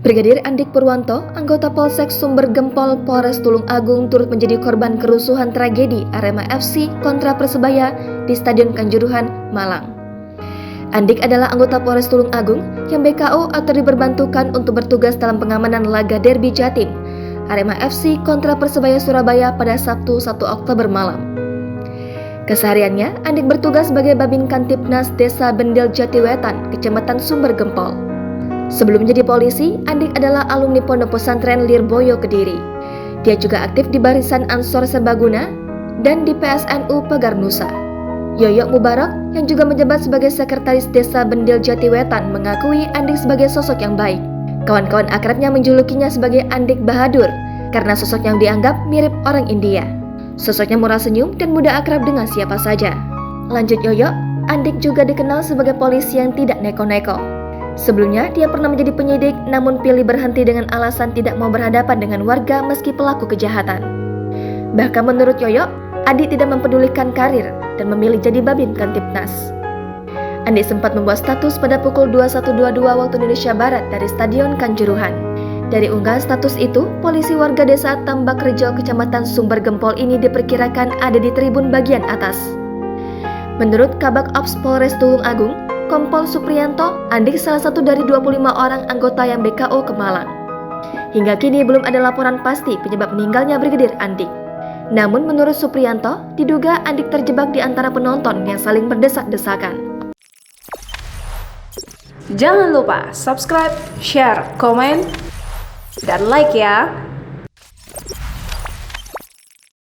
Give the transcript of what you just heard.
Brigadir Andik Purwanto, anggota Polsek Sumber Gempol Polres Tulung Agung turut menjadi korban kerusuhan tragedi Arema FC kontra Persebaya di Stadion Kanjuruhan, Malang. Andik adalah anggota Polres Tulung Agung yang BKO atau diberbantukan untuk bertugas dalam pengamanan laga derby Jatim, Arema FC kontra Persebaya Surabaya pada Sabtu 1 Oktober malam. Kesehariannya, Andik bertugas sebagai Babin Kantipnas Desa Bendel Jatiwetan, Kecamatan Sumber Gempol. Sebelum menjadi polisi, Andik adalah alumni Pondok Pesantren Lirboyo Kediri. Dia juga aktif di Barisan Ansor Serbaguna dan di PSNU Pagar Nusa. Yoyok Mubarak yang juga menjabat sebagai Sekretaris Desa Bendel Jatiwetan mengakui Andik sebagai sosok yang baik. Kawan-kawan akrabnya menjulukinya sebagai Andik Bahadur karena sosok yang dianggap mirip orang India. Sosoknya murah senyum dan mudah akrab dengan siapa saja. Lanjut Yoyok, Andik juga dikenal sebagai polisi yang tidak neko-neko. Sebelumnya, dia pernah menjadi penyidik namun pilih berhenti dengan alasan tidak mau berhadapan dengan warga meski pelaku kejahatan. Bahkan menurut Yoyok, Andik tidak mempedulikan karir dan memilih jadi Babin Kantipnas. Andik sempat membuat status pada pukul 21.22 waktu Indonesia Barat dari Stadion Kanjuruhan. Dari unggahan status itu, polisi warga desa Tambak Rejo, Kecamatan Sumber Gempol ini diperkirakan ada di tribun bagian atas. Menurut Kabak Ops Polres Tulung Agung, Kompol Supriyanto, Andik salah satu dari 25 orang anggota yang BKO ke Malang. Hingga kini belum ada laporan pasti penyebab meninggalnya Brigadir Andik. Namun menurut Supriyanto, diduga Andik terjebak di antara penonton yang saling berdesak-desakan. Jangan lupa subscribe, share, komen, dan like ya!